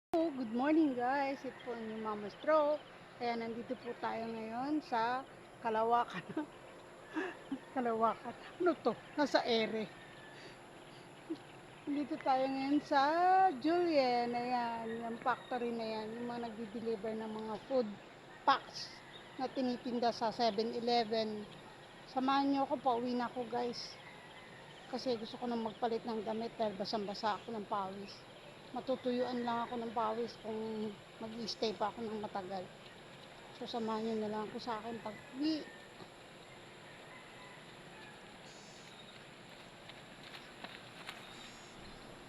Good morning guys, ito po yung Mama Stroke. Kaya nandito po tayo ngayon sa Kalawakan. Kalawakan. Ano to? Nasa ere. Nandito tayo ngayon sa Julien. Ayan, yung factory na yan. Yung mga nagdi-deliver ng mga food packs na tinitinda sa 7-Eleven. Samahan nyo ako, pauwi na ako guys. Kasi gusto ko nang magpalit ng damit dahil basang-basa ako ng pawis. Matutuyuan lang ako ng pawis kung mag-i-stay pa ako ng matagal. So samahan nyo na lang ako sa akin pag uwi.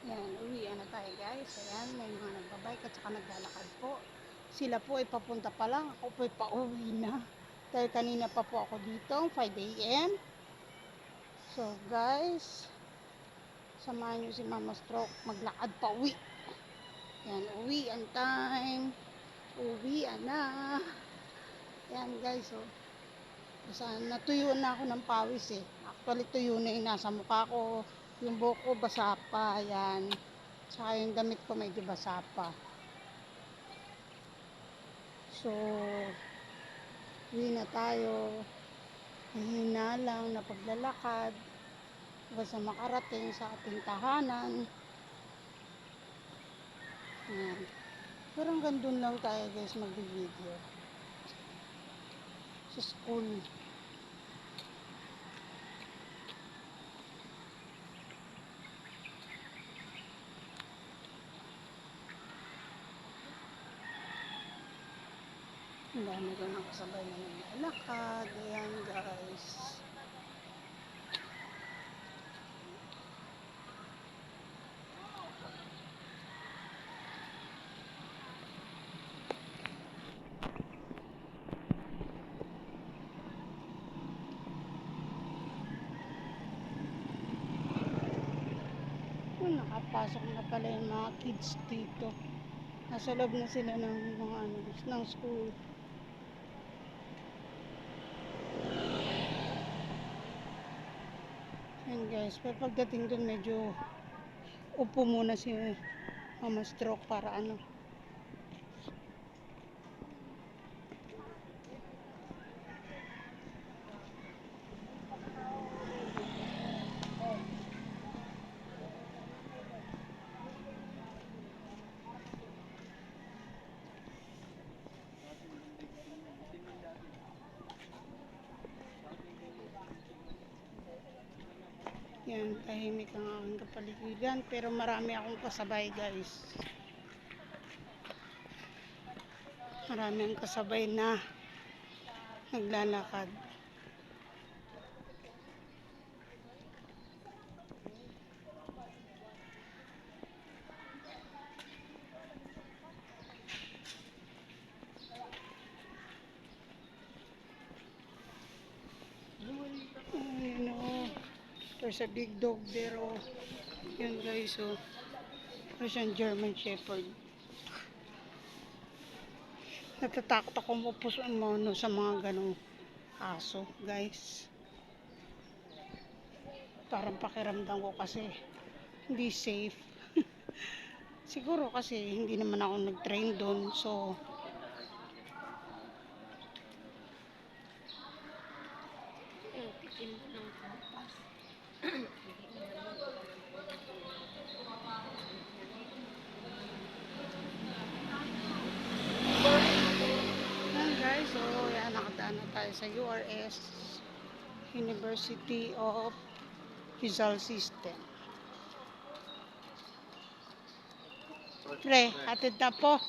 Yan, uwian na tayo guys. Ayan, may mga nagbabike at saka naglalakad po. Sila po ay papunta pa lang, ako po ay pauwi na. Dahil kanina pa po ako dito, 5 a.m. So guys, samahan nyo si Mama Stroke maglakad pa uwi. Yan, uwian time. Uwian na. Yan guys, oh. Basta natuyo na ako ng pawis eh. Actually tuyo na yung nasa mukha ko. Yung buhok ko basa pa. Yan. Saka yung damit ko medyo basa pa. So, uwi na tayo. Mahina lang na paglalakad. Basta makarating sa ating tahanan. Yan. Pero hanggang dun lang tayo guys mag-video. Sa school. Ang dami ko ng kasabay na naglalakad. Ayan guys. Nakapasok na pala yung mga kids dito. Nasa loob na sila ng mga ng school. Yan guys, pagdating dun medyo upo muna si Mama Stroke para yan, tahimik ang aking kapaligiran pero marami akong kasabay guys. Marami ang kasabay na naglalakad. Ayan o, there's a big dog there o. Yan guys o, there's a German Shepherd. Natatakot ako mapusuan mo sa mga ganong aso guys. Parang pakiramdam ko kasi hindi safe. Siguro kasi hindi naman ako nag-train doon. So yan guys, so yan, nakadaan na tayo sa URS, University of Rizal System. Pre, hatid na po.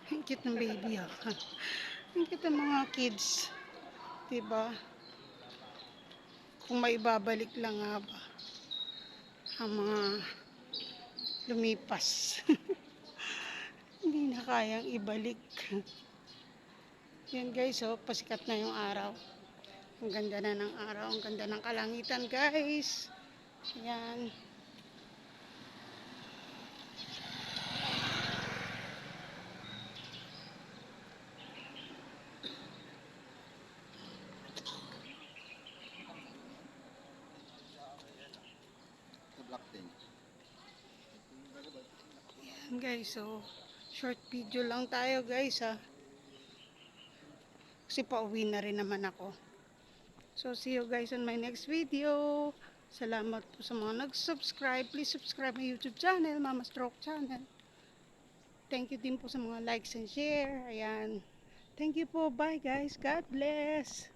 Ang cute ng baby ha. Ang cute ng mga kids. Diba? Kung maibabalik lang nga ba ang mga lumipas. Hindi na kayang ibalik. Yan guys, oh, pasikat na yung araw. Ang ganda na ng araw, ang ganda ng kalangitan guys. Yan. Guys, so short video lang tayo guys ha. Kasi pauwi na rin naman ako. So see you guys on my next video. Salamat po sa mga nag-subscribe. Please subscribe my YouTube channel, Mama Stroke Channel. Thank you din po sa mga likes and share. Ayan. Thank you po. Bye guys. God bless.